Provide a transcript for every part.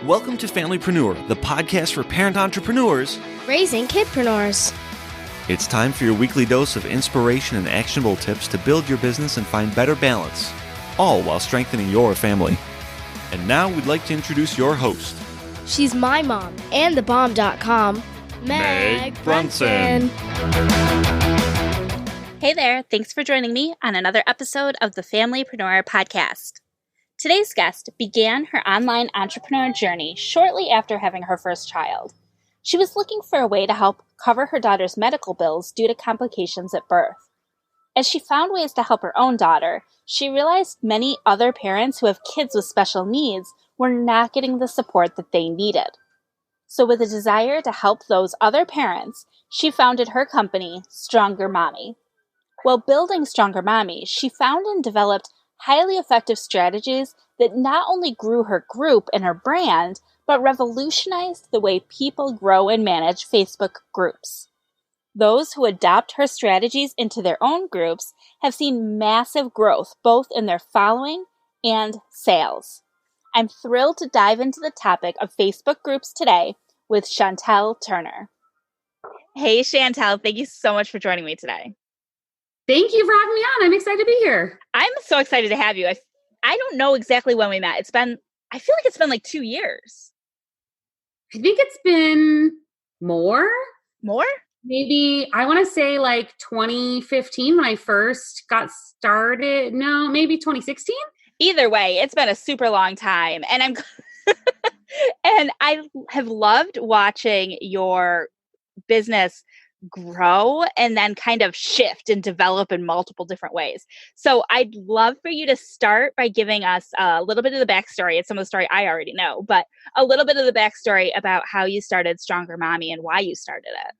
Welcome to Familypreneur, the podcast for parent entrepreneurs raising kidpreneurs. It's time for your weekly dose of inspiration and actionable tips to build your business and find better balance, all while strengthening your family. And now we'd like to introduce your host. She's my mom and thebomb.com, Meg Brunson. Hey there, thanks for joining me on another episode of the Familypreneur podcast. Today's guest began her online entrepreneur journey shortly after having her first child. She was looking for a way to help cover her daughter's medical bills due to complications at birth. As she found ways to help her own daughter, she realized many other parents who have kids with special needs were not getting the support that they needed. So with a desire to help those other parents, she founded her company, Stronger Mommy. While building Stronger Mommy, she found and developed highly effective strategies that not only grew her group and her brand, but revolutionized the way people grow and manage Facebook groups. Those who adopt her strategies into their own groups have seen massive growth both in their following and sales. I'm thrilled to dive into the topic of Facebook groups today with Chantelle Turner. Hey, Chantelle, thank you so much for joining me today. Thank you for having me on. I'm excited to be here. I'm so excited to have you. I don't know exactly when we met. I feel like it's been like 2 years. I think it's been more. More? Maybe, I want to say like 2015 when I first got started. No, maybe 2016. Either way, it's been a super long time. And and I have loved watching your business grow and then kind of shift and develop in multiple different ways. So I'd love for you to start by giving us a little bit of the backstory. It's some of the story I already know, but a little bit of the backstory about how you started Stronger Mommy and why you started it.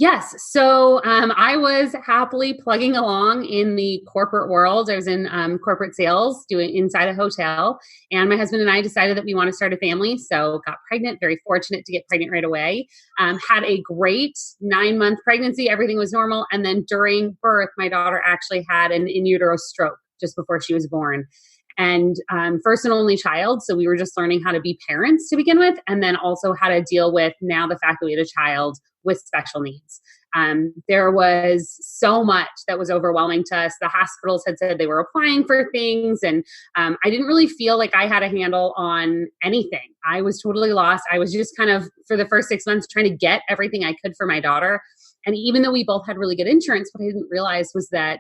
Yes. So I was happily plugging along in the corporate world. I was in corporate sales doing inside a hotel. And my husband and I decided that we want to start a family. So got pregnant, very fortunate to get pregnant right away. Had a great 9-month pregnancy. Everything was normal. And then during birth, my daughter actually had an in utero stroke just before she was born. And first and only child. So we were just learning how to be parents to begin with. And then also how to deal with now the fact that we had a child with special needs. There was so much that was overwhelming to us. The hospitals had said they were applying for things. And I didn't really feel like I had a handle on anything. I was totally lost. I was just kind of, for the first 6 months, trying to get everything I could for my daughter. And even though we both had really good insurance, what I didn't realize was that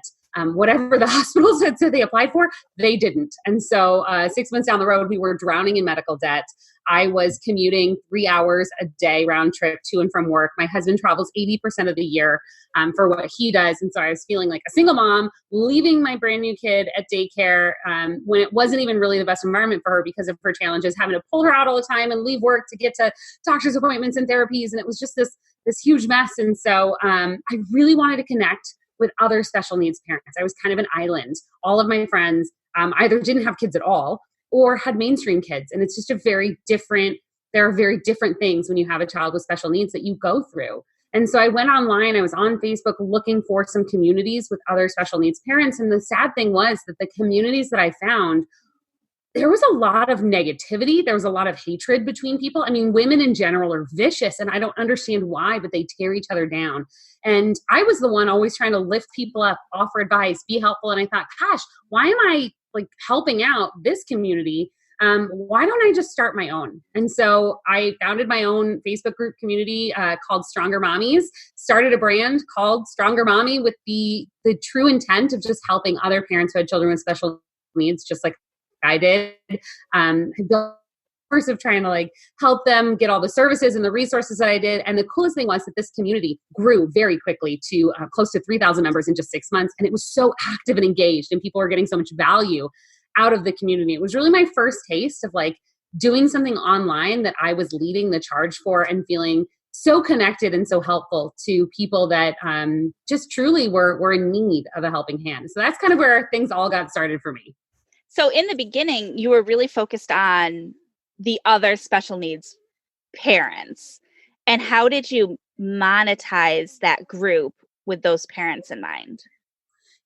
whatever the hospitals had said they applied for, they didn't. And so 6 months down the road, we were drowning in medical debt. I was commuting 3 hours a day round trip to and from work. My husband travels 80% of the year for what he does. And so I was feeling like a single mom, leaving my brand new kid at daycare when it wasn't even really the best environment for her because of her challenges, having to pull her out all the time and leave work to get to doctor's appointments and therapies. And it was just this huge mess. And so I really wanted to connect with other special needs parents. I was kind of an island. All of my friends either didn't have kids at all or had mainstream kids. And it's just there are very different things when you have a child with special needs that you go through. And so I went online, I was on Facebook looking for some communities with other special needs parents. And the sad thing was that the communities that I found, there was a lot of negativity. There was a lot of hatred between people. I mean, women in general are vicious, and I don't understand why, but they tear each other down. And I was the one always trying to lift people up, offer advice, be helpful. And I thought, gosh, why am I helping out this community? Why don't I just start my own? And so I founded my own Facebook group community called Stronger Mommies, started a brand called Stronger Mommy with the true intent of just helping other parents who had children with special needs, just like I did. The course of trying to help them get all the services and the resources that I did. And the coolest thing was that this community grew very quickly to close to 3,000 members in just 6 months. And it was so active and engaged, and people were getting so much value out of the community. It was really my first taste of doing something online that I was leading the charge for and feeling so connected and so helpful to people that just truly were in need of a helping hand. So that's kind of where things all got started for me. So in the beginning, you were really focused on the other special needs parents. And how did you monetize that group with those parents in mind?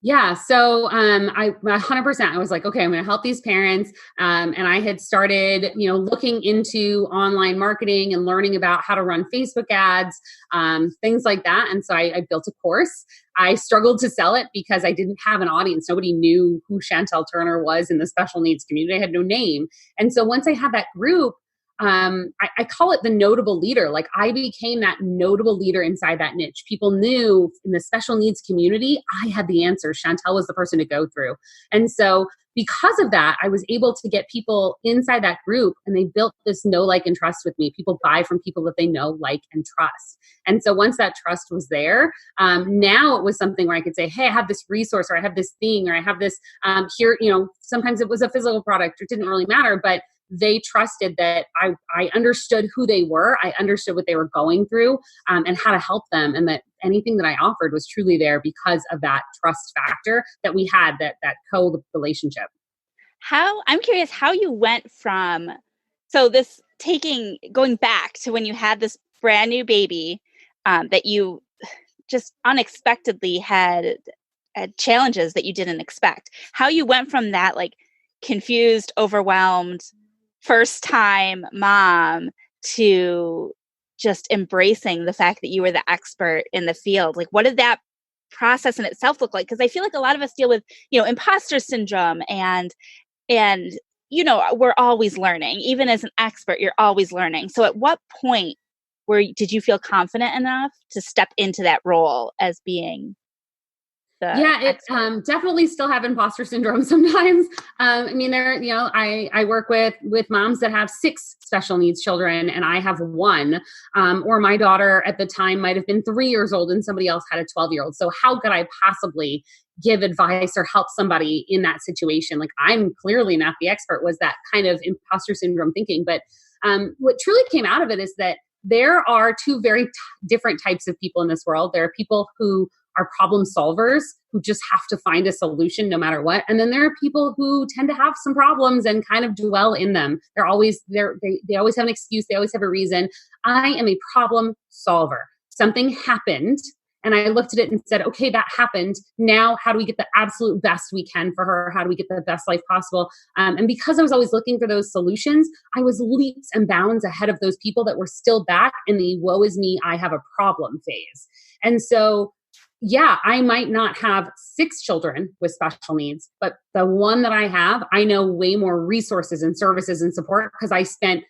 Yeah. So I 100%, I was like, okay, I'm going to help these parents. And I had started, looking into online marketing and learning about how to run Facebook ads, things like that. And so I built a course. I struggled to sell it because I didn't have an audience. Nobody knew who Chantelle Turner was in the special needs community. I had no name. And so once I had that group, I call it the notable leader. Like I became that notable leader inside that niche. People knew in the special needs community, I had the answer. Chantelle was the person to go through. And so because of that, I was able to get people inside that group and they built this know, like, and trust with me. People buy from people that they know, like, and trust. And so once that trust was there, now it was something where I could say, hey, I have this resource or I have this thing or I have this here, sometimes it was a physical product or it didn't really matter, but they trusted that I understood who they were. I understood what they were going through and how to help them. And that anything that I offered was truly there because of that trust factor that we had, that co-relationship. I'm curious how you went from, going back to when you had this brand new baby that you just unexpectedly had challenges that you didn't expect. How you went from that, like, confused, overwhelmed, first time mom to just embracing the fact that you were the expert in the field. Like, what did that process in itself look like? Because I feel like a lot of us deal with, imposter syndrome and we're always learning. Even as an expert, you're always learning. So at what point did you feel confident enough to step into that role as being it definitely still have imposter syndrome sometimes. I work with moms that have 6 special needs children and I have 1, or my daughter at the time might've been 3 years old and somebody else had a 12-year-old. So how could I possibly give advice or help somebody in that situation? Like, I'm clearly not the expert, was that kind of imposter syndrome thinking. But what truly came out of it is that there are 2 very different types of people in this world. There are people who are problem solvers who just have to find a solution no matter what. And then there are people who tend to have some problems and kind of dwell in them. They always have an excuse. They always have a reason. I am a problem solver. Something happened and I looked at it and said, okay, that happened. Now, how do we get the absolute best we can for her? How do we get the best life possible? And because I was always looking for those solutions, I was leaps and bounds ahead of those people that were still back in the woe is me, I have a problem phase. And so yeah, I might not have 6 children with special needs, but the one that I have, I know way more resources and services and support because I spent,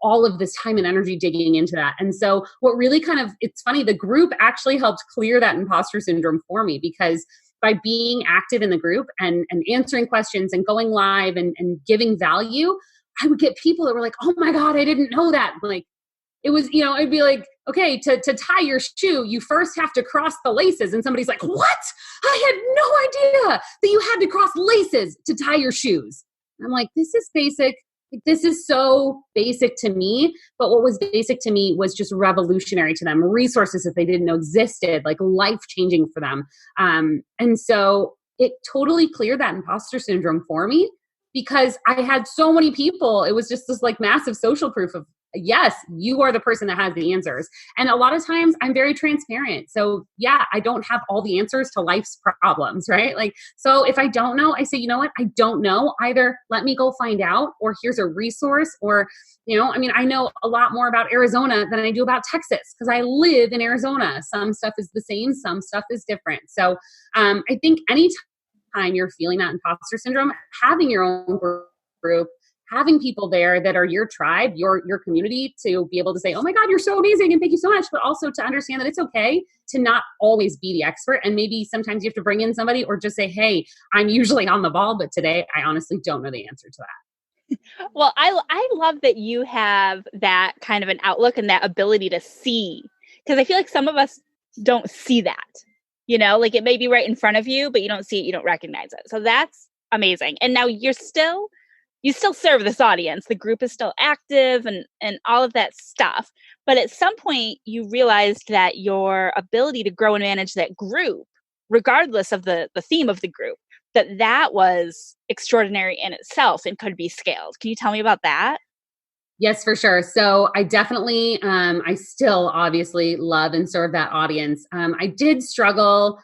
all of this time and energy digging into that. And so what really it's funny, the group actually helped clear that imposter syndrome for me because by being active in the group and answering questions and going live and giving value, I would get people that were like, oh my God, I didn't know that. Like, it was, it'd be like, okay, to tie your shoe, you first have to cross the laces. And somebody's like, what? I had no idea that you had to cross laces to tie your shoes. And I'm like, this is basic. This is so basic to me. But what was basic to me was just revolutionary to them. Resources that they didn't know existed, like life-changing for them. And so it totally cleared that imposter syndrome for me because I had so many people. It was just this like massive social proof of, yes, you are the person that has the answers. And a lot of times I'm very transparent. So yeah, I don't have all the answers to life's problems, right? Like, so if I don't know, I say, you know what? I don't know. Either let me go find out, or here's a resource, or, I know a lot more about Arizona than I do about Texas because I live in Arizona. Some stuff is the same, some stuff is different. So I think anytime you're feeling that imposter syndrome, having your own group, having people there that are your tribe, your community, to be able to say, oh my God, you're so amazing and thank you so much, but also to understand that it's okay to not always be the expert. And maybe sometimes you have to bring in somebody or just say, hey, I'm usually on the ball, but today I honestly don't know the answer to that. Well, I love that you have that kind of an outlook and that ability to see, because I feel like some of us don't see that, like it may be right in front of you, but you don't see it, you don't recognize it. So that's amazing. And now you still serve this audience. The group is still active and all of that stuff. But at some point you realized that your ability to grow and manage that group, regardless of the theme of the group, that was extraordinary in itself and could be scaled. Can you tell me about that? Yes, for sure. So I definitely, I still obviously love and serve that audience. I did struggle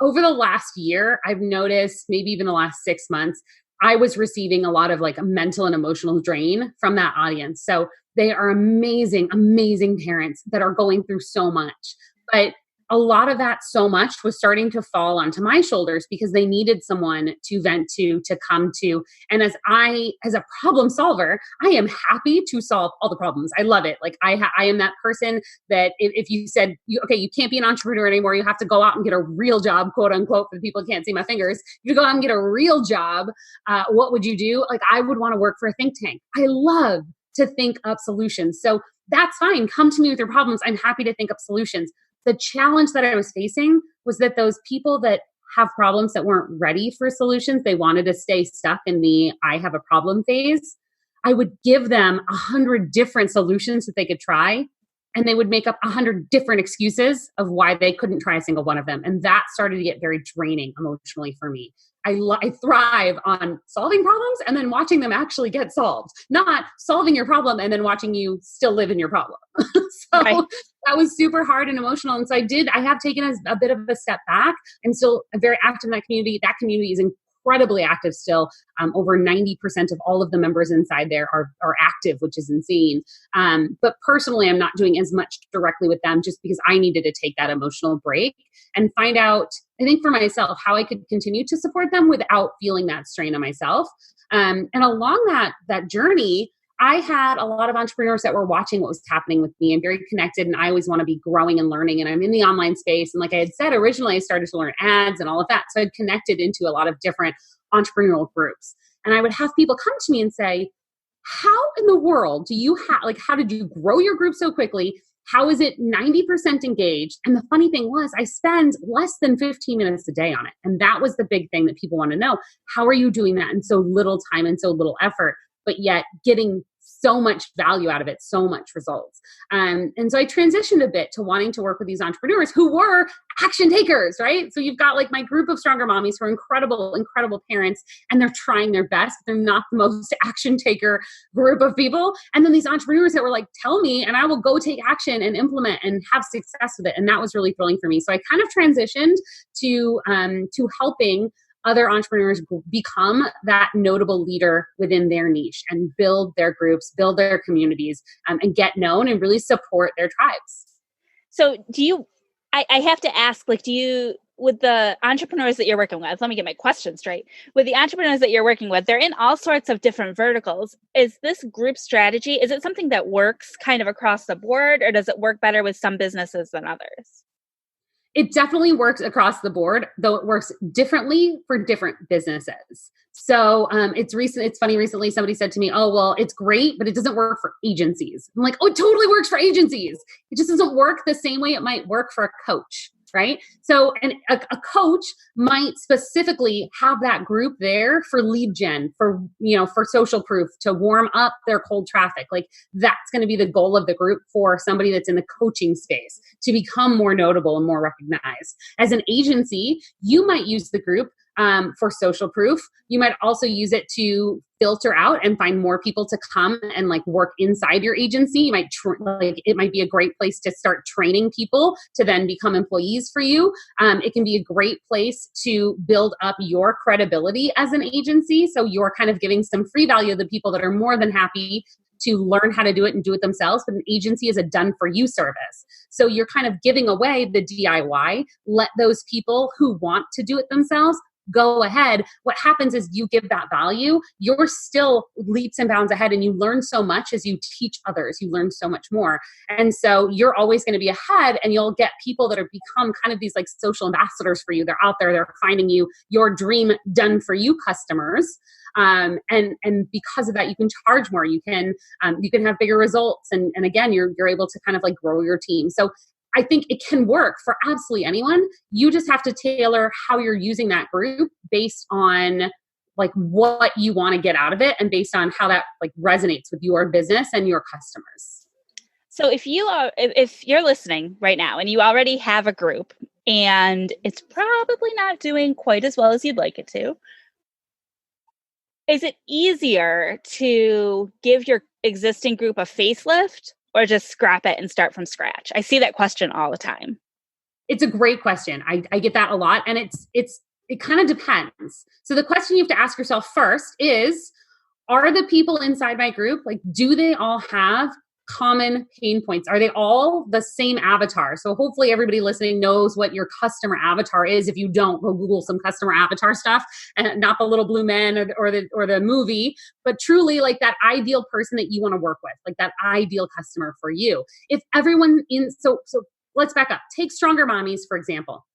over the last year, I've noticed, maybe even the last 6 months, I was receiving a lot of like a mental and emotional drain from that audience. So they are amazing, amazing parents that are going through so much. But a lot of that so much was starting to fall onto my shoulders because they needed someone to vent to come to. And as a problem solver, I am happy to solve all the problems. I love it. Like I am that person that if you said, okay, you can't be an entrepreneur anymore, you have to go out and get a real job, quote unquote, for the people who can't see my fingers. You go out and get a real job. What would you do? Like I would want to work for a think tank. I love to think up solutions. So that's fine. Come to me with your problems. I'm happy to think up solutions. The challenge that I was facing was that those people that have problems that weren't ready for solutions, they wanted to stay stuck in the I have a problem phase. I would give them 100 different solutions that they could try, and they would make up 100 different excuses of why they couldn't try a single one of them. And that started to get very draining emotionally for me. I thrive on solving problems and then watching them actually get solved, not solving your problem and then watching you still live in your problem. So right. That was super hard and emotional. And so I have taken a bit of a step back. I'm still very active in that community. That community is incredibly active still. Over 90% of all of the members inside there are active, which is insane. But personally, I'm not doing as much directly with them just because I needed to take that emotional break and find out, I think for myself, how I could continue to support them without feeling that strain on myself. And along that journey, I had a lot of entrepreneurs that were watching what was happening with me and very connected. And I always want to be growing and learning. And I'm in the online space. And like I had said, originally I started to learn ads and all of that. So I'd connected into a lot of different entrepreneurial groups. And I would have people come to me and say, how in the world do you how did you grow your group so quickly? How is it 90% engaged? And the funny thing was I spend less than 15 minutes a day on it. And that was the big thing that people want to know. How are you doing that in so little time and so little effort, but yet getting so much value out of it, so much results. And so I transitioned a bit to wanting to work with these entrepreneurs who were action takers, right? So you've got like my group of stronger mommies who are incredible, incredible parents, and they're trying their best. They're not the most action taker group of people. And then these entrepreneurs that were like, tell me, and I will go take action and implement and have success with it. And that was really thrilling for me. So I kind of transitioned to helping other entrepreneurs become that notable leader within their niche and build their groups, build their communities, and get known and really support their tribes. So I have to ask, like, with the entrepreneurs that you're working with, let me get my question straight. With the entrepreneurs that you're working with, they're in all sorts of different verticals. Is this group strategy, is it something that works kind of across the board, or does it work better with some businesses than others? It definitely works across the board, though it works differently for different businesses. So it's funny, recently somebody said to me, oh, well, it's great, but it doesn't work for agencies. I'm like, oh, it totally works for agencies. It just doesn't work the same way it might work for a coach, right? So a coach might specifically have that group there for lead gen, for social proof, to warm up their cold traffic. Like that's going to be the goal of the group for somebody that's in the coaching space to become more notable and more recognized. As an agency, you might use the group for social proof. You might also use it to filter out and find more people to come and like work inside your agency. You might it might be a great place to start training people to then become employees for you. It can be a great place to build up your credibility as an agency. So you're kind of giving some free value to the people that are more than happy to learn how to do it and do it themselves. But an agency is a done for you service. So you're kind of giving away the DIY. Let those people who want to do it themselves go ahead. What happens is you give that value, you're still leaps and bounds ahead, and you learn so much as you teach others. You learn so much more. And so you're always going to be ahead, and you'll get people that are become kind of these like social ambassadors for you. They're out there, they're finding you your dream done for you customers. And because of that, you can charge more. You can have bigger results. And again, you're able to kind of like grow your team. So I think it can work for absolutely anyone. You just have to tailor how you're using that group based on like what you want to get out of it and based on how that like resonates with your business and your customers. So if you're listening right now and you already have a group and it's probably not doing quite as well as you'd like it to, is it easier to give your existing group a facelift or just scrap it and start from scratch? I see that question all the time. It's a great question. I get that a lot. And it kind of depends. So the question you have to ask yourself first is, are the people inside my group, like, do they all have common pain points? Are they all the same avatar? So hopefully everybody listening knows what your customer avatar is. If you don't, go Google some customer avatar stuff, and not the little blue men or the movie, but truly like that ideal person that you want to work with, like that ideal customer for you. If everyone so let's back up. Take Stronger Mommies, for example.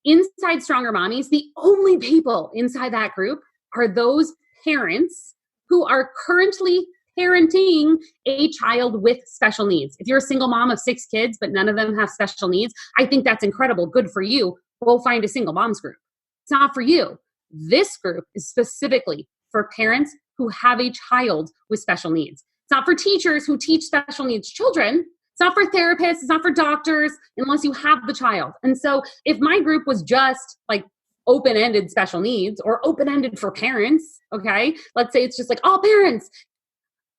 Inside Stronger Mommies, the only people inside that group are those parents who are currently parenting a child with special needs. If you're a single mom of 6 kids, but none of them have special needs, I think that's incredible. Good for you. Go find a single moms group. It's not for you. This group is specifically for parents who have a child with special needs. It's not for teachers who teach special needs children. It's not for therapists. It's not for doctors unless you have the child. And so if my group was just like open-ended special needs or open-ended for parents, okay, let's say it's just like all parents,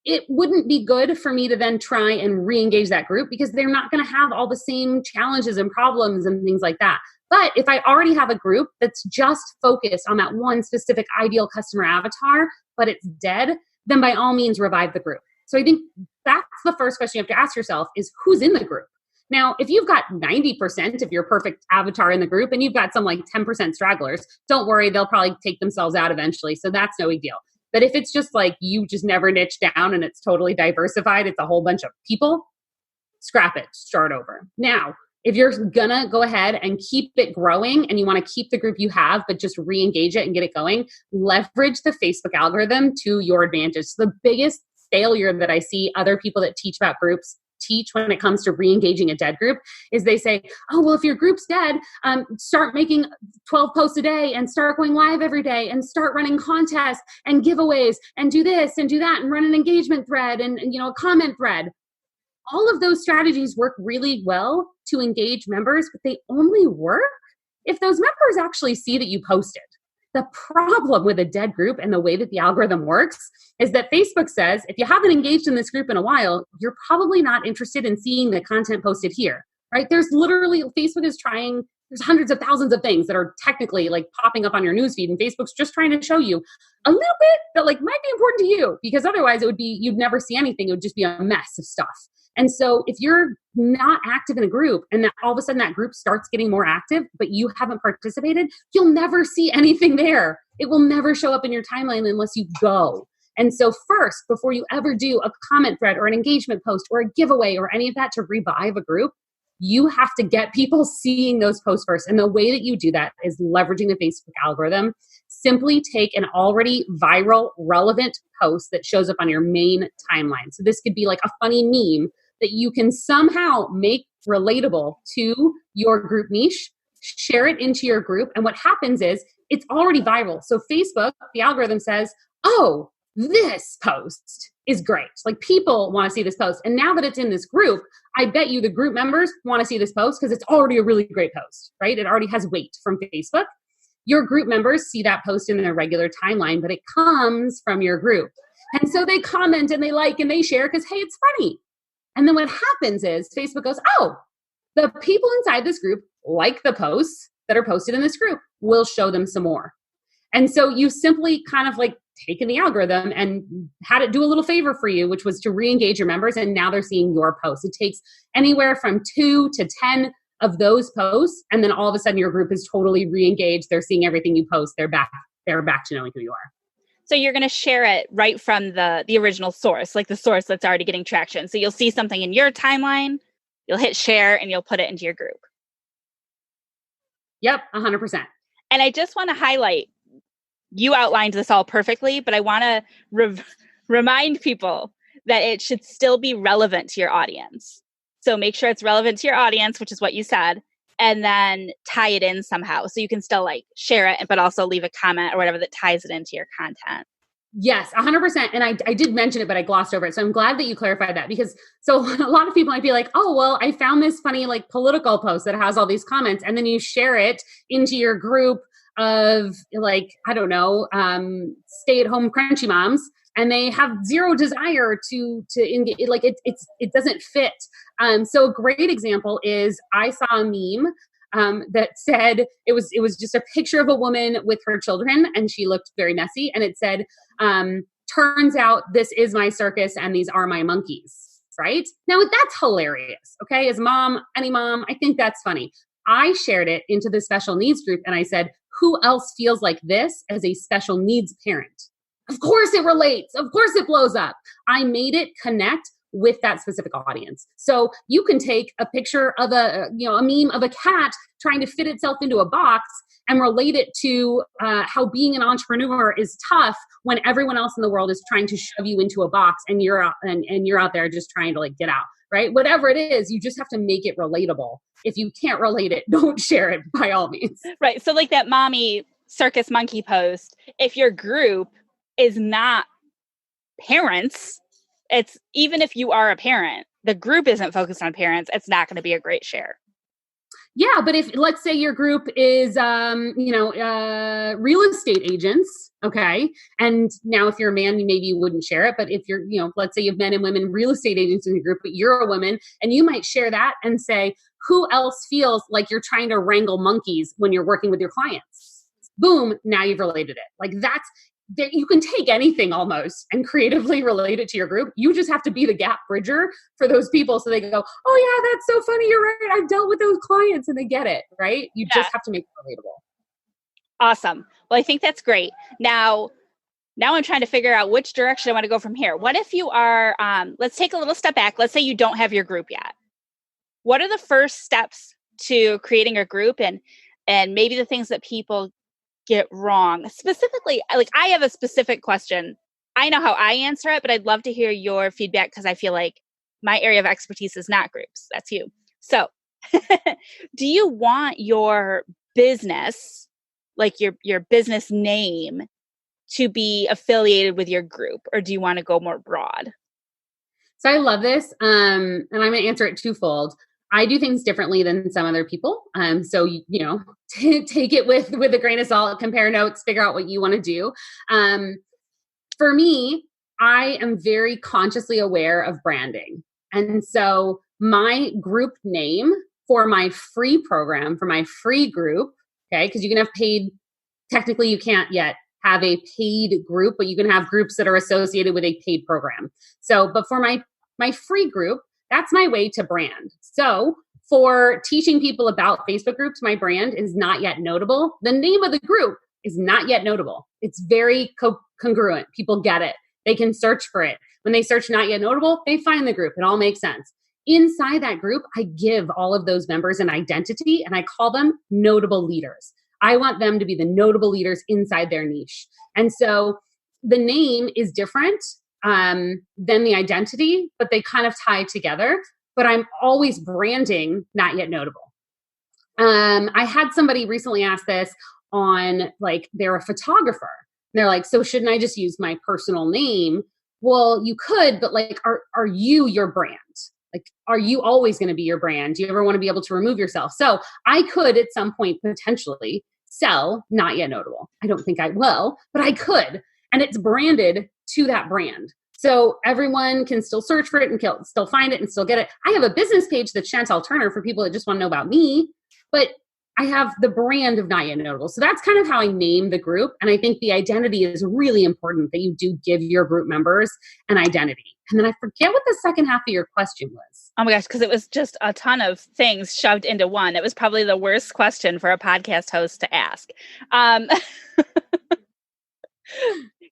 it wouldn't be good for me to then try and re-engage that group because they're not going to have all the same challenges and problems and things like that. But if I already have a group that's just focused on that one specific ideal customer avatar, but it's dead, then by all means revive the group. So I think that's the first question you have to ask yourself is who's in the group? Now, if you've got 90% of your perfect avatar in the group and you've got some like 10% stragglers, don't worry, they'll probably take themselves out eventually. So that's no big deal. But if it's just like you just never niche down and it's totally diversified, it's a whole bunch of people, scrap it, start over. Now, if you're going to go ahead and keep it growing and you want to keep the group you have, but just re-engage it and get it going, leverage the Facebook algorithm to your advantage. So the biggest failure that I see other people that teach about groups teach when it comes to re-engaging a dead group is they say, oh, well, if your group's dead, start making 12 posts a day and start going live every day and start running contests and giveaways and do this and do that and run an engagement thread and a comment thread. All of those strategies work really well to engage members, but they only work if those members actually see that you posted. The problem with a dead group and the way that the algorithm works is that Facebook says, if you haven't engaged in this group in a while, you're probably not interested in seeing the content posted here, right? Facebook is trying, there's hundreds of thousands of things that are technically like popping up on your newsfeed, and Facebook's just trying to show you a little bit that like might be important to you, because otherwise you'd never see anything. It would just be a mess of stuff. And so if you're not active in a group and that all of a sudden that group starts getting more active, but you haven't participated, you'll never see anything there. It will never show up in your timeline unless you go. And so first, before you ever do a comment thread or an engagement post or a giveaway or any of that to revive a group, you have to get people seeing those posts first. And the way that you do that is leveraging the Facebook algorithm. Simply take an already viral, relevant post that shows up on your main timeline. So this could be like a funny meme that you can somehow make relatable to your group niche, share it into your group. And what happens is it's already viral. So Facebook, the algorithm says, oh, this post is great. Like people want to see this post. And now that it's in this group, I bet you the group members want to see this post because it's already a really great post, right? It already has weight from Facebook. Your group members see that post in their regular timeline, but it comes from your group. And so they comment and they like and they share because, hey, it's funny. And then what happens is Facebook goes, oh, the people inside this group like the posts that are posted in this group. We'll show them some more. And so you simply kind of like taken the algorithm and had it do a little favor for you, which was to re-engage your members. And now they're seeing your posts. It takes anywhere from 2 to 10 of those posts. And then all of a sudden your group is totally re-engaged. They're seeing everything you post. They're back to knowing who you are. So you're going to share it right from the original source, like the source that's already getting traction. So you'll see something in your timeline, you'll hit share, and you'll put it into your group. Yep, 100%. And I just want to highlight, you outlined this all perfectly, but I want to remind people that it should still be relevant to your audience. So make sure it's relevant to your audience, which is what you said, and then tie it in somehow. So you can still like share it, but also leave a comment or whatever that ties it into your content. Yes, 100%. And I did mention it, but I glossed over it. So I'm glad that you clarified that, because so a lot of people might be like, oh, well, I found this funny like political post that has all these comments. And then you share it into your group of like, I don't know, stay-at-home crunchy moms. And they have zero desire to engage, like it doesn't fit. So a great example is I saw a meme that said, it was just a picture of a woman with her children, and she looked very messy. And it said, turns out this is my circus and these are my monkeys. Right? Now that's hilarious. Okay. As any mom, I think that's funny. I shared it into the special needs group and I said, who else feels like this as a special needs parent? Of course it relates. Of course it blows up. I made it connect with that specific audience. So you can take a picture of a meme of a cat trying to fit itself into a box and relate it to how being an entrepreneur is tough when everyone else in the world is trying to shove you into a box and you're out there just trying to get out, right? Whatever it is, you just have to make it relatable. If you can't relate it, don't share it by all means. Right. So like that mommy circus monkey post, if your group is not parents, it's even if you are a parent, the group isn't focused on parents, it's not going to be a great share. Yeah, but if let's say your group is, real estate agents, okay, and now if you're a man, maybe you wouldn't share it. But if you're, let's say you have men and women real estate agents in the group, but you're a woman, and you might share that and say, who else feels like you're trying to wrangle monkeys when you're working with your clients? Boom! Now you've related it. That you can take anything almost and creatively relate it to your group. You just have to be the gap bridger for those people so they can go, oh yeah, that's so funny. You're right. I've dealt with those clients and they get it, right? You just have to make it relatable. Awesome. Well, I think that's great. Now I'm trying to figure out which direction I want to go from here. What if you are, let's take a little step back. Let's say you don't have your group yet. What are the first steps to creating a group and maybe the things that people get wrong? Specifically, I have a specific question. I know how I answer it, but I'd love to hear your feedback because I feel like my area of expertise is not groups. That's you. So do you want your business, like your business name, to be affiliated with your group, or do you want to go more broad? So I love this. And I'm going to answer it twofold. I do things differently than some other people. So, take it with a grain of salt, compare notes, figure out what you want to do. For me, I am very consciously aware of branding. And so my group name for my free program, for my free group, okay, because you can have paid, technically you can't yet have a paid group, but you can have groups that are associated with a paid program. So, but for my free group, that's my way to brand. So for teaching people about Facebook groups, my brand is not yet notable. The name of the group is not yet notable. It's very congruent. People get it. They can search for it. When they search not yet notable, they find the group. It all makes sense. Inside that group, I give all of those members an identity and I call them notable leaders. I want them to be the notable leaders inside their niche. And so the name is different than the identity, but they kind of tie together. But I'm always branding not yet notable. I had somebody recently ask this on, they're a photographer. And they're like, so shouldn't I just use my personal name? Well, you could, but are you your brand? Are you always going to be your brand? Do you ever want to be able to remove yourself? So I could at some point potentially sell not yet notable. I don't think I will, but I could. And it's branded to that brand. So everyone can still search for it and still find it and still get it. I have a business page that's Chantelle Turner for people that just want to know about me, but I have the brand of not yet notable. So that's kind of how I name the group. And I think the identity is really important, that you do give your group members an identity. And then I forget what the second half of your question was. Oh my gosh, because it was just a ton of things shoved into one. It was probably the worst question for a podcast host to ask.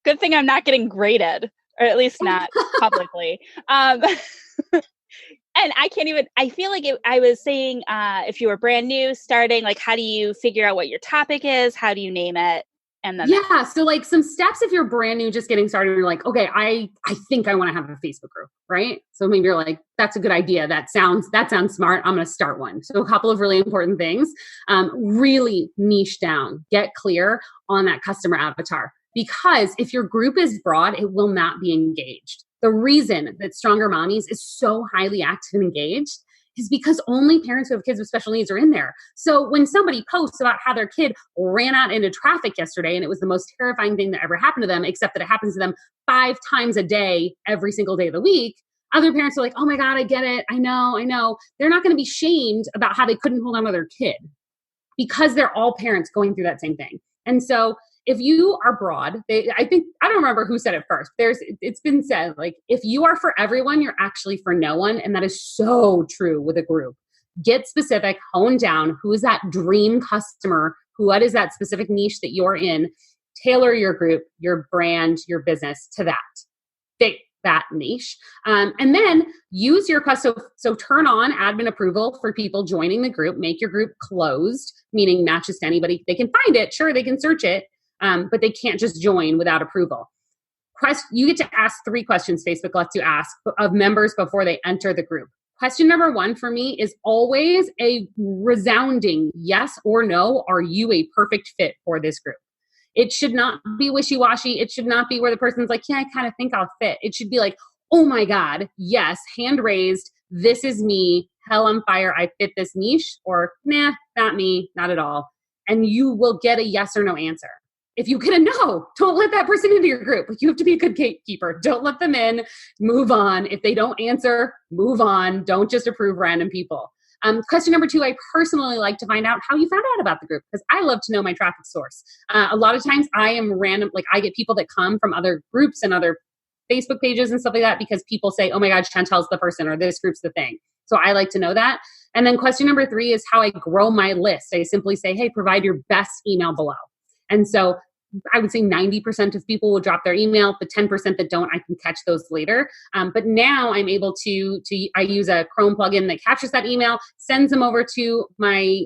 Good thing I'm not getting graded, or at least not publicly. And I feel like I was saying, if you were brand new, starting, how do you figure out what your topic is? How do you name it? And then so some steps if you're brand new, just getting started, you're like, okay, I think I want to have a Facebook group, right? So maybe you're like, that's a good idea. That sounds smart. I'm going to start one. So a couple of really important things, really niche down, get clear on that customer avatar, because if your group is broad, it will not be engaged. The reason that Stronger Mommies is so highly active and engaged is because only parents who have kids with special needs are in there. So when somebody posts about how their kid ran out into traffic yesterday and it was the most terrifying thing that ever happened to them, except that it happens to them 5 times a day, every single day of the week, other parents are like, oh my God, I get it. I know. They're not going to be shamed about how they couldn't hold on to their kid, because they're all parents going through that same thing. And so if you are broad, I don't remember who said it first. It's been said, like, if you are for everyone, you're actually for no one. And that is so true with a group. Get specific, hone down. Who is that dream customer? What is that specific niche that you're in? Tailor your group, your brand, your business to that. Fit that niche. And then use your so turn on admin approval for people joining the group. Make your group closed, meaning not just anybody. They can find it. Sure, they can search it, but they can't just join without approval. You get to ask 3 questions Facebook lets you ask of members before they enter the group. Question number 1 for me is always a resounding yes or no. Are you a perfect fit for this group? It should not be wishy-washy. It should not be where the person's like, yeah, I kind of think I'll fit. It should be like, oh my God, yes, hand raised. This is me. Hell on fire. I fit this niche. Or nah, not me, not at all. And you will get a yes or no answer. If you get a no, don't let that person into your group. You have to be a good gatekeeper. Don't let them in. Move on. If they don't answer, move on. Don't just approve random people. Question number 2, I personally like to find out how you found out about the group, because I love to know my traffic source. A lot of times I am random, like I get people that come from other groups and other Facebook pages and stuff like that because people say, oh my God, Chantelle's the person, or this group's the thing. So I like to know that. And then question number 3 is how I grow my list. I simply say, hey, provide your best email below. And so I would say 90% of people will drop their email. The 10% that don't, I can catch those later. But now I'm able I use a Chrome plugin that captures that email, sends them over to my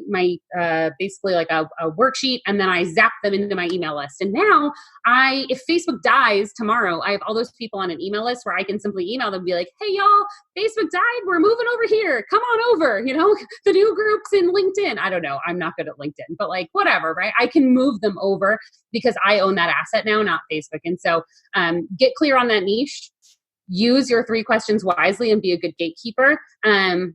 basically like a worksheet, and then I zap them into my email list. And now if Facebook dies tomorrow, I have all those people on an email list where I can simply email them and be like, hey y'all, Facebook died. We're moving over here. Come on over. The new group's in LinkedIn. I don't know. I'm not good at LinkedIn, but like whatever, right? I can move them over because I own that asset now, not Facebook. And so get clear on that niche, use your 3 questions wisely, and be a good gatekeeper. And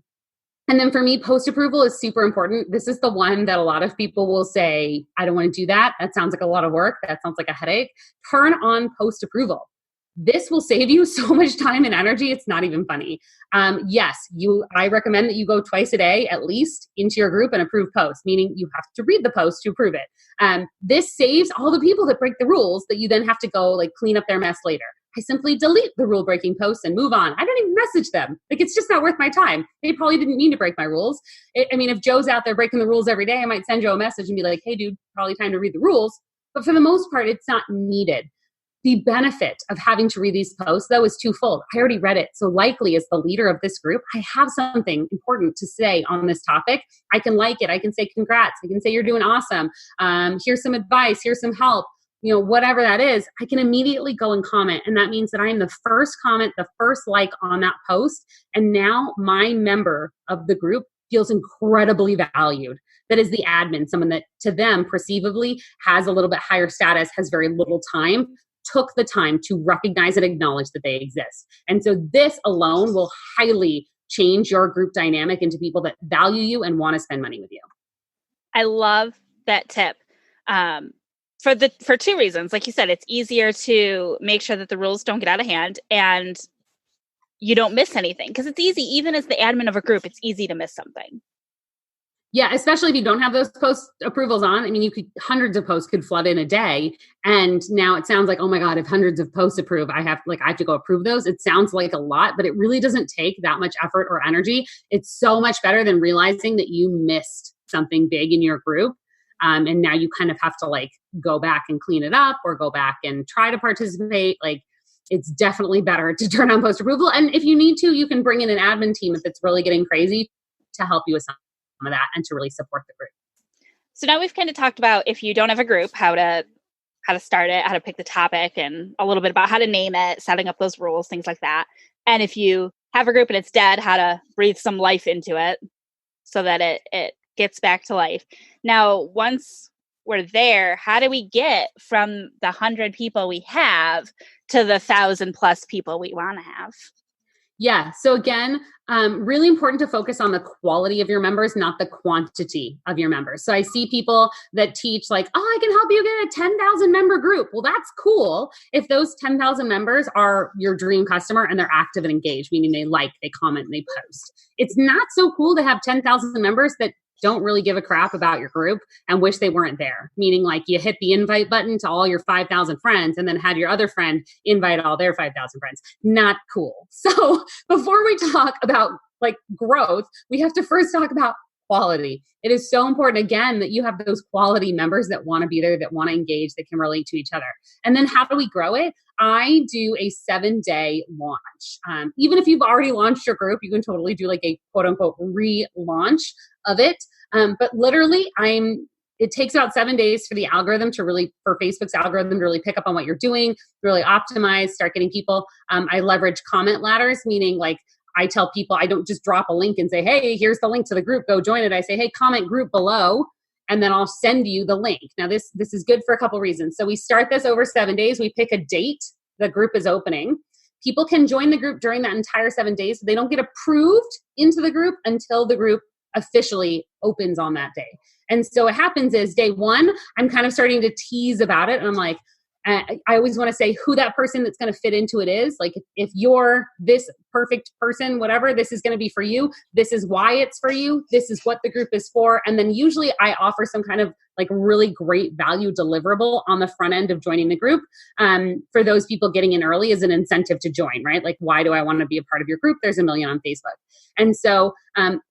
then for me, post approval is super important. This is the one that a lot of people will say, I don't want to do that. That sounds like a lot of work. That sounds like a headache. Turn on post approval. This will save you so much time and energy. It's not even funny. Yes, I recommend that you go twice a day, at least, into your group and approve posts, meaning you have to read the post to approve it. This saves all the people that break the rules that you then have to go like clean up their mess later. I simply delete the rule breaking posts and move on. I don't even message them. Like, it's just not worth my time. They probably didn't mean to break my rules. If Joe's out there breaking the rules every day, I might send Joe a message and be like, hey dude, probably time to read the rules. But for the most part, it's not needed. The benefit of having to read these posts, though, is twofold. I already read it. So likely, as the leader of this group, I have something important to say on this topic. I can like it. I can say congrats. I can say you're doing awesome. Here's some advice. Here's some help. Whatever that is, I can immediately go and comment. And that means that I am the first comment, the first like on that post. And now my member of the group feels incredibly valued. That is the admin, someone that to them perceivably has a little bit higher status, has very little time, took the time to recognize and acknowledge that they exist. And so this alone will highly change your group dynamic into people that value you and want to spend money with you. I love that tip. For 2 reasons. Like you said, it's easier to make sure that the rules don't get out of hand and you don't miss anything. Because it's easy, even as the admin of a group, it's easy to miss something. Yeah, especially if you don't have those post approvals on. Hundreds of posts could flood in a day. And now it sounds like, oh my God, if hundreds of posts approve, I have to go approve those. It sounds like a lot, but it really doesn't take that much effort or energy. It's so much better than realizing that you missed something big in your group. And now you kind of have to go back and clean it up or go back and try to participate. It's definitely better to turn on post approval. And if you need to, you can bring in an admin team if it's really getting crazy to help you with some of that and to really support the group. So now we've kind of talked about, if you don't have a group, how to start it, how to pick the topic, and a little bit about how to name it, setting up those rules, things like that. And if you have a group and it's dead, how to breathe some life into it so that it gets back to life. Now, once we're there, how do we get from the 100 people we have to the 1,000+ people we want to have? Yeah. So again, really important to focus on the quality of your members, not the quantity of your members. So I see people that teach I can help you get a 10,000 member group. Well, that's cool. If those 10,000 members are your dream customer and they're active and engaged, meaning they comment, they post. It's not so cool to have 10,000 members that don't really give a crap about your group and wish they weren't there. Meaning like you hit the invite button to all your 5,000 friends and then had your other friend invite all their 5,000 friends. Not cool. So before we talk about like growth, we have to first talk about quality. It is so important, again, that you have those quality members that want to be there, that want to engage, that can relate to each other. And then how do we grow it? I do a 7-day launch. Even if you've already launched your group, you can totally do like a quote unquote relaunch of it. But literally it takes about 7 days for the algorithm for Facebook's algorithm to really pick up on what you're doing, really optimize, start getting people. I leverage comment ladders, meaning like I tell people, I don't just drop a link and say, hey, here's the link to the group, go join it. I say, hey, comment group below, and then I'll send you the link. Now this is good for a couple reasons. So we start this over 7 days. We pick a date the group is opening. People can join the group during that entire 7 days. So they don't get approved into the group until the group officially opens on that day. And so what happens is day one, I'm kind of starting to tease about it. And I'm like, I always want to say who that person that's going to fit into it is. Like if you're this perfect person, whatever, this is going to be for you. This is why it's for you. This is what the group is for. And then usually I offer some kind of like really great value deliverable on the front end of joining the group. For those people getting in early as an incentive to join, right? Like, why do I want to be a part of your group? There's a million on Facebook. And so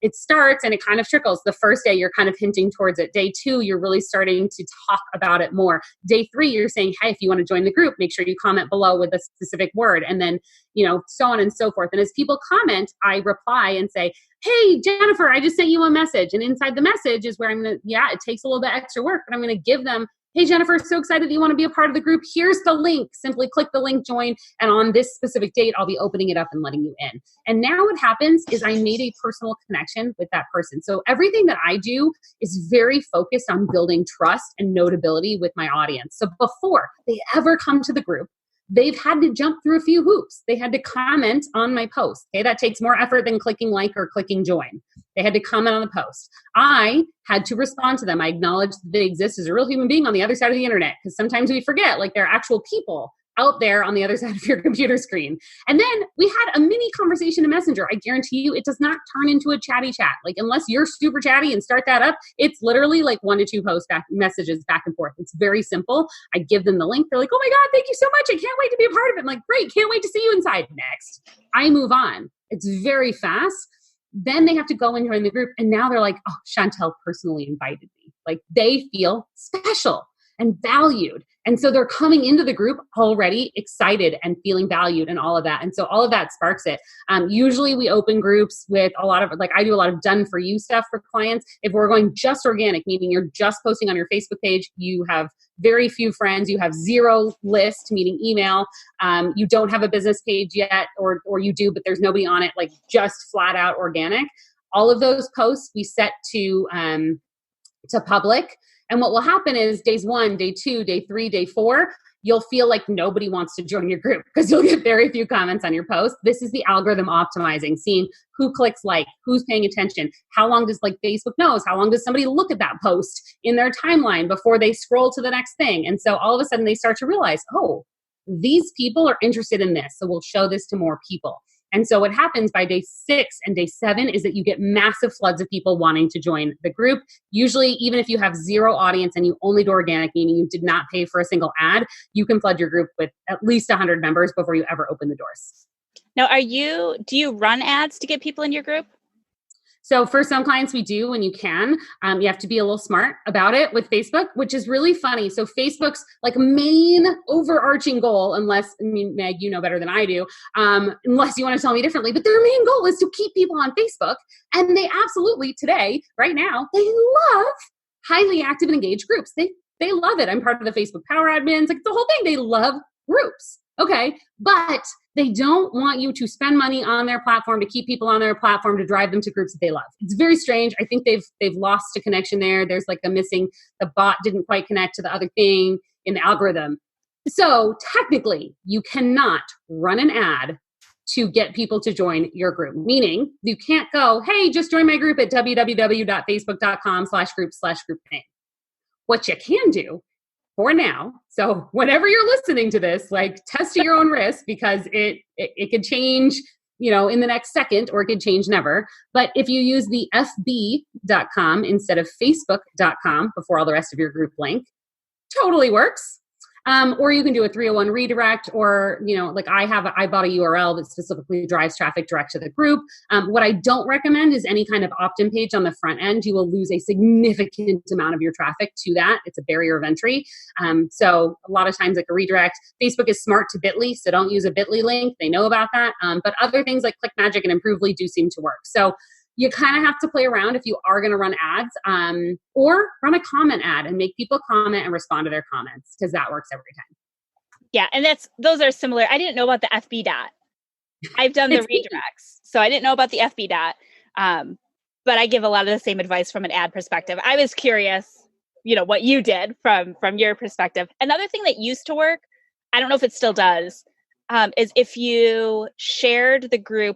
it starts and it kind of trickles. The first day you're kind of hinting towards it. Day two, you're really starting to talk about it more. Day three, you're saying, hey, if you want to join the group, make sure you comment below with a specific word. And then, so on and so forth. And as people comment, I reply and say, hey, Jennifer, I just sent you a message. And inside the message is where I'm going to, it takes a little bit extra work, but I'm going to give them, hey, Jennifer, so excited that you want to be a part of the group. Here's the link. Simply click the link, join. And on this specific date, I'll be opening it up and letting you in. And now what happens is I made a personal connection with that person. So everything that I do is very focused on building trust and notability with my audience. So before they ever come to the group, they've had to jump through a few hoops. They had to comment on my post. Okay, that takes more effort than clicking like or clicking join. They had to comment on the post. I had to respond to them. I acknowledged that they exist as a real human being on the other side of the internet, because sometimes we forget, like, there are actual people out there on the other side of your computer screen. And then we had a mini conversation in Messenger. I guarantee you it does not turn into a chatty chat. Like, unless you're super chatty and start that up, it's literally like 1 to 2 messages back and forth. It's very simple. I give them the link. They're like, oh my God, thank you so much. I can't wait to be a part of it. I'm like, great. Can't wait to see you inside. Next. I move on. It's very fast. Then they have to go and join the group. And now they're like, oh, Chantelle personally invited me. Like, they feel special and valued. And so they're coming into the group already excited and feeling valued and all of that. And so all of that sparks it. Usually we open groups with a lot of, like, I do a lot of done for you stuff for clients. If we're going just organic, meaning you're just posting on your Facebook page, you have very few friends, you have 0 list, meaning email, you don't have a business page yet, or you do, but there's nobody on it, like just flat out organic. All of those posts we set to public. And what will happen is days 1, day 2, day 3, day 4, you'll feel like nobody wants to join your group because you'll get very few comments on your post. This is the algorithm optimizing, seeing who clicks like, who's paying attention, how long does, like, Facebook knows, how long does somebody look at that post in their timeline before they scroll to the next thing. And so all of a sudden they start to realize, oh, these people are interested in this. So we'll show this to more people. And so what happens by day 6 and day 7 is that you get massive floods of people wanting to join the group. Usually, even if you have 0 audience and you only do organic, meaning you did not pay for a single ad, you can flood your group with at least 100 members before you ever open the doors. Now, do you run ads to get people in your group? So for some clients we do when you can. You have to be a little smart about it with Facebook, which is really funny. So Facebook's like main overarching goal, Meg, you know better than I do, unless you want to tell me differently, but their main goal is to keep people on Facebook. And they absolutely today, right now, they love highly active and engaged groups. They love it. I'm part of the Facebook Power Admins, like the whole thing. They love groups. Okay. But they don't want you to spend money on their platform to keep people on their platform to drive them to groups that they love. It's very strange. I think they've lost a connection there. There's like the bot didn't quite connect to the other thing in the algorithm. So technically you cannot run an ad to get people to join your group. Meaning you can't go, hey, just join my group at www.facebook.com/group/group name. What you can do for now, so whenever you're listening to this, like, test at your own risk, because it could change in the next second, or it could change never. But if you use the fb.com instead of facebook.com before all the rest of your group link, totally works. Or you can do a 301 redirect, or, like I bought a URL that specifically drives traffic direct to the group. What I don't recommend is any kind of opt-in page on the front end. You will lose a significant amount of your traffic to that. It's a barrier of entry. So a lot of times, like a redirect, Facebook is smart to Bitly, so don't use a Bitly link. They know about that. But other things like ClickMagick and Improvely do seem to work. So you kind of have to play around if you are going to run ads, or run a comment ad and make people comment and respond to their comments, because that works every time. Yeah, and those are similar. I didn't know about the FB dot. I've done the redirects, so I didn't know about the FB dot. But I give a lot of the same advice from an ad perspective. I was curious, what you did from your perspective. Another thing that used to work, I don't know if it still does, is if you shared the group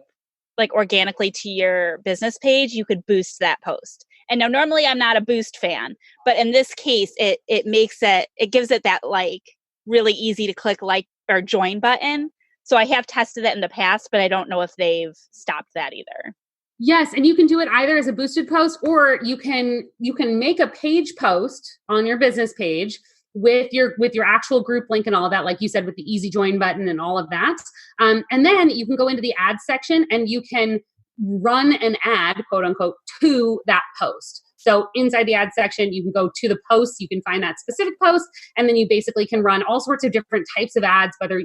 like organically to your business page, you could boost that post. And now normally I'm not a boost fan, but in this case, it gives it that like really easy to click like or join button. So I have tested it in the past, but I don't know if they've stopped that either. Yes, and you can do it either as a boosted post, or you can make a page post on your business page with your actual group link and all of that, like you said, with the easy join button and all of that. And then you can go into the ad section and you can run an ad, quote unquote, to that post. So inside the ad section, you can go to the post, you can find that specific post, and then you basically can run all sorts of different types of ads, whether,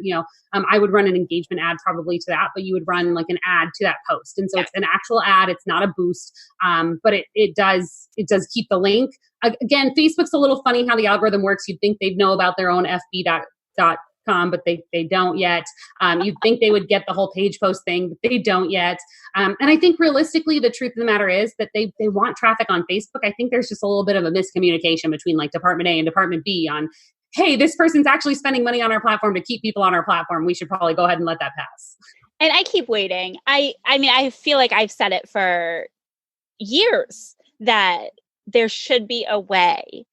I would run an engagement ad probably to that, but you would run like an ad to that post. And so it's an actual ad, it's not a boost, but it does keep the link. Again, Facebook's a little funny how the algorithm works. You'd think they'd know about their own fb.com, but they don't yet. You'd think they would get the whole page post thing, but they don't yet. And I think realistically, the truth of the matter is that they want traffic on Facebook. I think there's just a little bit of a miscommunication between like Department A and Department B on, hey, this person's actually spending money on our platform to keep people on our platform. We should probably go ahead and let that pass. And I keep waiting. I mean, I feel like I've said it for years that there should be a way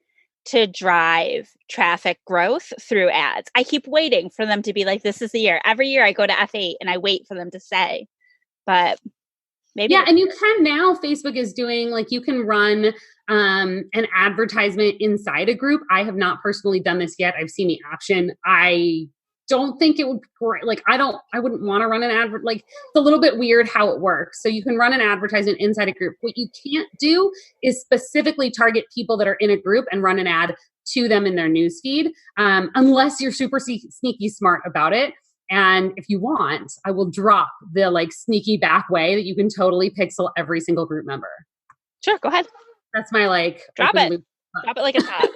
to drive traffic growth through ads. I keep waiting for them to be like, this is the year. Every year I go to F8 and I wait for them to say, but maybe. Yeah. And you can now, Facebook is doing like, you can run an advertisement inside a group. I have not personally done this yet. I've seen the option. I don't think it would be great. Like, I wouldn't want to run an ad. Like, it's a little bit weird how it works. So you can run an advertisement inside a group. What you can't do is specifically target people that are in a group and run an ad to them in their newsfeed, unless you're super sneaky smart about it. And if you want, I will drop the like sneaky back way that you can totally pixel every single group member. Sure, go ahead. That's my like drop it like a top.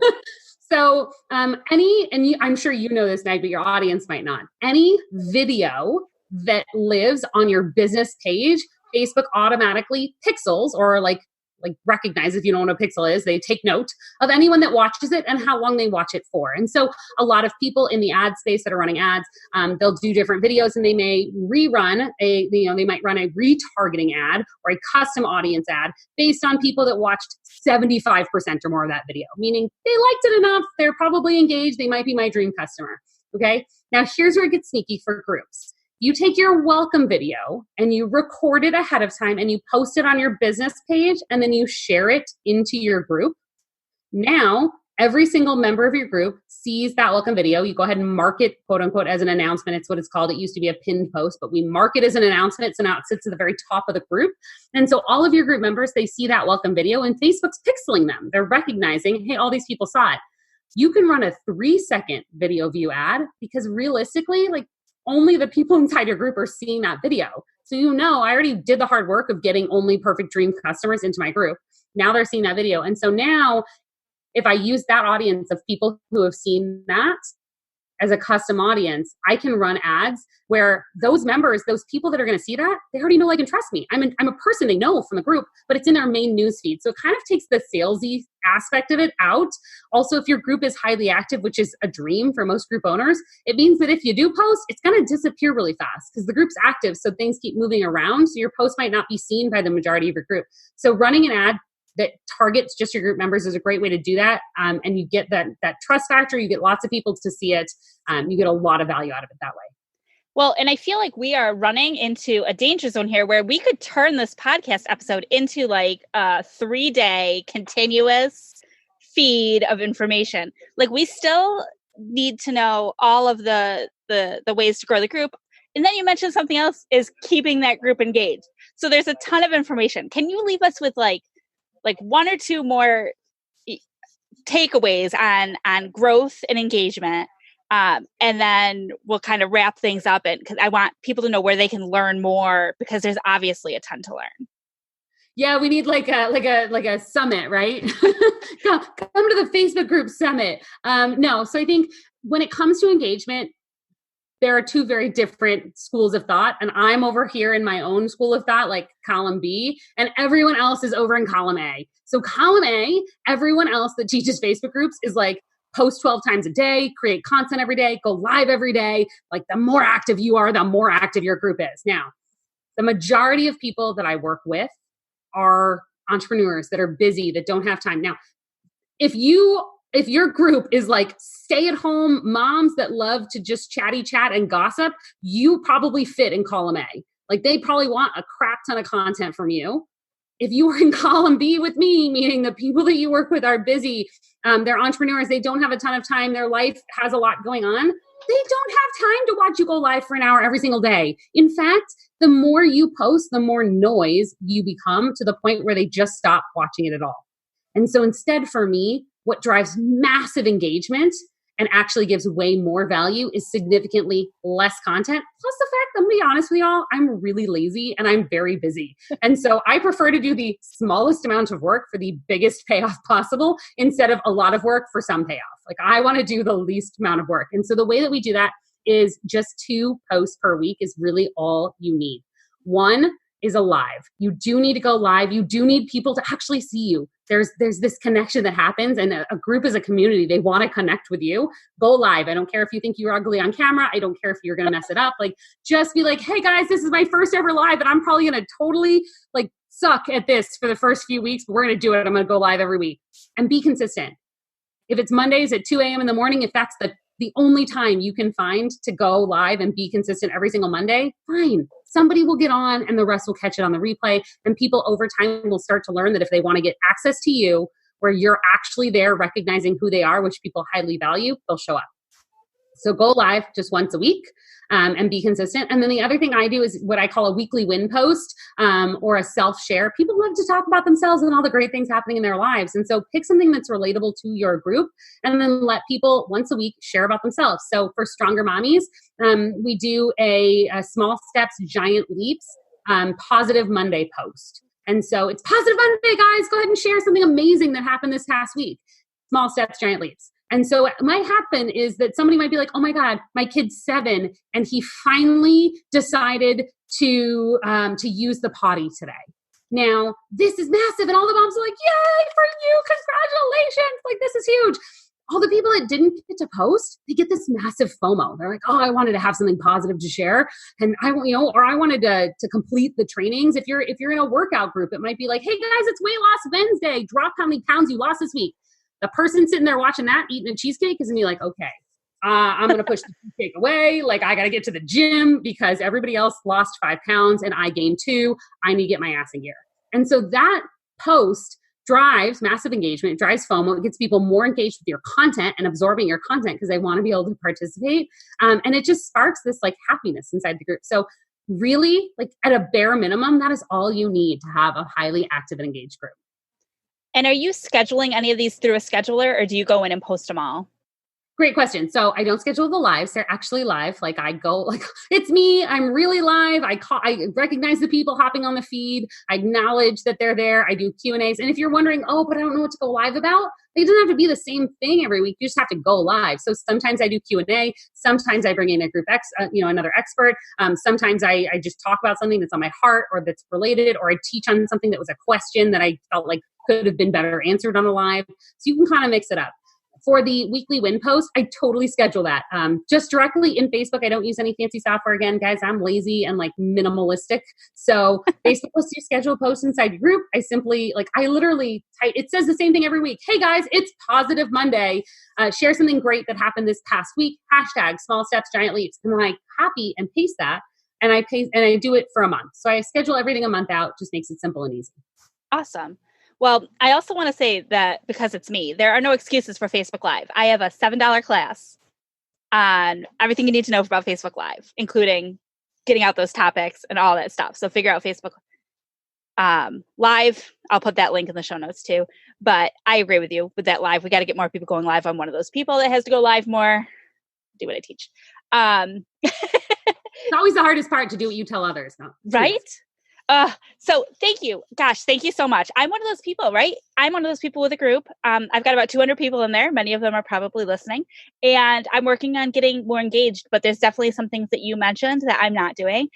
So I'm sure you know this, Meg, but your audience might not. Any video that lives on your business page, Facebook automatically pixels or like recognize, if you don't know what a pixel is, they take note of anyone that watches it and how long they watch it for. And so a lot of people in the ad space that are running ads, they'll do different videos and they may rerun they might run a retargeting ad or a custom audience ad based on people that watched 75% or more of that video, meaning they liked it enough, they're probably engaged, they might be my dream customer. Okay. Now here's where it gets sneaky for groups. You take your welcome video and you record it ahead of time and you post it on your business page and then you share it into your group. Now, every single member of your group sees that welcome video. You go ahead and mark it, quote unquote, as an announcement. It's what it's called. It used to be a pinned post, but we mark it as an announcement. So now it sits at the very top of the group. And so all of your group members, they see that welcome video and Facebook's pixeling them. They're recognizing, hey, all these people saw it. You can run a 3-second video view ad because realistically, like, only the people inside your group are seeing that video. So I already did the hard work of getting only perfect dream customers into my group. Now they're seeing that video. And so now if I use that audience of people who have seen that as a custom audience, I can run ads where those members, those people that are going to see that, they already know, like, and trust me. I'm a person they know from the group, but it's in their main newsfeed. So it kind of takes the salesy aspect of it out. Also, if your group is highly active, which is a dream for most group owners, it means that if you do post, it's going to disappear really fast because the group's active. So things keep moving around. So your post might not be seen by the majority of your group. So running an ad that targets just your group members is a great way to do that. And you get that trust factor. You get lots of people to see it. You get a lot of value out of it that way. Well, and I feel like we are running into a danger zone here where we could turn this podcast episode into like a 3-day continuous feed of information. Like we still need to know all of the ways to grow the group. And then you mentioned something else is keeping that group engaged. So there's a ton of information. Can you leave us with like one or two more takeaways on growth and engagement? And then we'll kind of wrap things up, and because I want people to know where they can learn more, because there's obviously a ton to learn. Yeah, we need like a summit, right? Come to the Facebook group summit. No, so I think when it comes to engagement, there are two very different schools of thought, and I'm over here in my own school of thought, like column B, and everyone else is over in column A. So column A, everyone else that teaches Facebook groups is like, post 12 times a day, create content every day, go live every day. Like the more active you are, the more active your group is. Now, the majority of people that I work with are entrepreneurs that are busy, that don't have time. Now, if your group is like stay-at-home moms that love to just chat and gossip, you probably fit in column A. Like they probably want a crap ton of content from you. If you were in column B with me, meaning the people that you work with are busy, they're entrepreneurs, they don't have a ton of time, their life has a lot going on, they don't have time to watch you go live for an hour every single day. In fact, the more you post, the more noise you become, to the point where they just stop watching it at all. And so instead, for me, what drives massive engagement and actually gives way more value is significantly less content. Plus the fact that, I'm going to be honest with y'all, I'm really lazy and I'm very busy. And so I prefer to do the smallest amount of work for the biggest payoff possible, instead of a lot of work for some payoff. Like I want to do the least amount of work. And so the way that we do that is just 2 posts per week is really all you need. One is a live. You do need to go live. You do need people to actually see you. There's this connection that happens, and a group is a community. They want to connect with you. Go live. I don't care if you think you're ugly on camera. I don't care if you're going to mess it up. Like, just be like, hey guys, this is my first ever live, and I'm probably going to totally like suck at this for the first few weeks, but we're going to do it. I'm going to go live every week, and be consistent. If it's Mondays at 2 a.m. in the morning, if that's the only time you can find to go live and be consistent every single Monday, fine. Somebody will get on and the rest will catch it on the replay. And people over time will start to learn that if they want to get access to you, where you're actually there recognizing who they are, which people highly value, they'll show up. So go live just once a week and be consistent. And then the other thing I do is what I call a weekly win post or a self-share. People love to talk about themselves and all the great things happening in their lives. And so pick something that's relatable to your group and then let people once a week share about themselves. So for Stronger Mommies, we do a small steps, giant leaps, positive Monday post. And so it's Positive Monday, guys. Go ahead and share something amazing that happened this past week. Small steps, giant leaps. And so what might happen is that somebody might be like, oh my God, my kid's 7 and he finally decided to use the potty today. Now, this is massive. And all the moms are like, yay for you. Congratulations. Like, this is huge. All the people that didn't get to post, they get this massive FOMO. They're like, oh, I wanted to have something positive to share. And I wanted to complete the trainings. If you're in a workout group, it might be like, hey guys, it's Weight Loss Wednesday. Drop how many pounds you lost this week. The person sitting there watching that, eating a cheesecake, is going to be like, okay, I'm going to push the cheesecake away. Like, I got to get to the gym because everybody else lost 5 pounds and I gained 2. I need to get my ass in gear. And so that post drives massive engagement. It drives FOMO. It gets people more engaged with your content and absorbing your content because they want to be able to participate. And it just sparks this like happiness inside the group. So really, like at a bare minimum, that is all you need to have a highly active and engaged group. And are you scheduling any of these through a scheduler, or do you go in and post them all? Great question. So I don't schedule the lives. They're actually live. Like I go, like it's me. I'm really live. I recognize the people hopping on the feed. I acknowledge that they're there. I do Q&As. And if you're wondering, oh, but I don't know what to go live about, it doesn't have to be the same thing every week. You just have to go live. So sometimes I do Q&A. Sometimes I bring in a group another expert. Sometimes I just talk about something that's on my heart or that's related, or I teach on something that was a question that I felt like could have been better answered on a live. So you can kind of mix it up. for the weekly win post, I totally schedule that just directly in Facebook. I don't use any fancy software. Again, guys, I'm lazy and like minimalistic. So Facebook lets you schedule posts inside your group. I literally type, it says the same thing every week. Hey guys, it's Positive Monday. Share something great that happened this past week. Hashtag small steps, giant leaps. And then I copy and paste that. And I do it for a month. So I schedule everything a month out, just makes it simple and easy. Awesome. Well, I also want to say that because it's me, there are no excuses for Facebook Live. I have a $7 class on everything you need to know about Facebook Live, including getting out those topics and all that stuff. So figure out Facebook Live. I'll put that link in the show notes too. But I agree with you with that live. We got to get more people going live. I'm one of those people that has to go live more, do what I teach. It's always the hardest part to do what you tell others. No. Right? So thank you. Gosh, thank you so much. I'm one of those people, right? I'm one of those people with a group. I've got about 200 people in there. Many of them are probably listening, and I'm working on getting more engaged, but there's definitely some things that you mentioned that I'm not doing.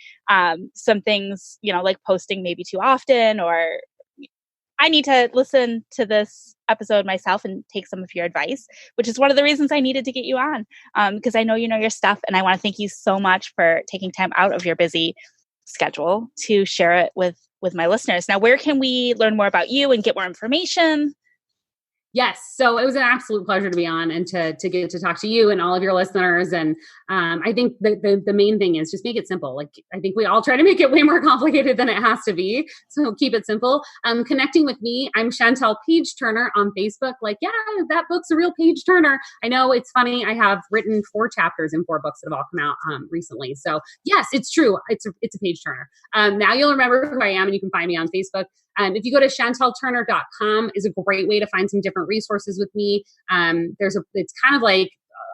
Some things, like posting maybe too often, or I need to listen to this episode myself and take some of your advice, which is one of the reasons I needed to get you on, because I know you know your stuff, and I want to thank you so much for taking time out of your busy schedule to share it with my listeners. Now, where can we learn more about you and get more information? Yes. So it was an absolute pleasure to be on and to get to talk to you and all of your listeners. And I think the main thing is just make it simple. Like, I think we all try to make it way more complicated than it has to be. So keep it simple. Connecting with me, I'm Chantelle Page Turner on Facebook. Like, yeah, that book's a real page turner. I know, it's funny. I have written 4 chapters in 4 books that have all come out recently. So yes, it's true. It's a page turner. Now you'll remember who I am, and you can find me on Facebook. If you go to chantelleturner.com is a great way to find some different resources with me. It's kind of like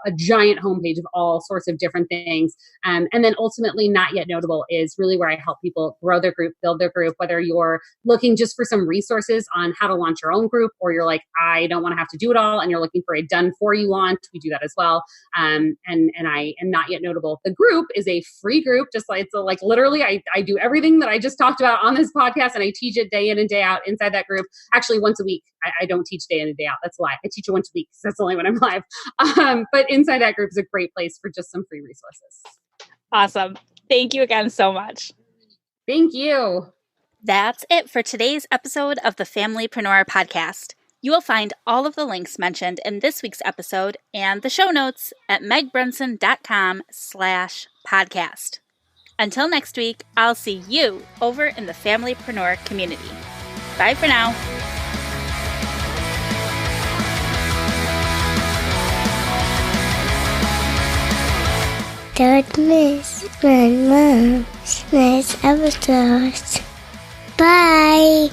a giant homepage of all sorts of different things. And then ultimately, Not Yet Notable is really where I help people grow their group, build their group, whether you're looking just for some resources on how to launch your own group, or you're like, I don't want to have to do it all, and you're looking for a done for you launch. We do that as well. And I am Not Yet Notable. The group is a free group, just like, it's like literally I do everything that I just talked about on this podcast, and I teach it day in and day out inside that group. Actually, once a week. I don't teach day in and day out. That's a lie. I teach it once a week, because that's only when I'm live. But inside that group is a great place for just some free resources. Awesome. Thank you again so much. Thank you. That's it for today's episode of the Familypreneur Podcast. You will find all of the links mentioned in this week's episode and the show notes at megbrunson.com/podcast. Until next week, I'll see you over in the Familypreneur community. Bye for now. Don't miss my mom's next episode. Bye.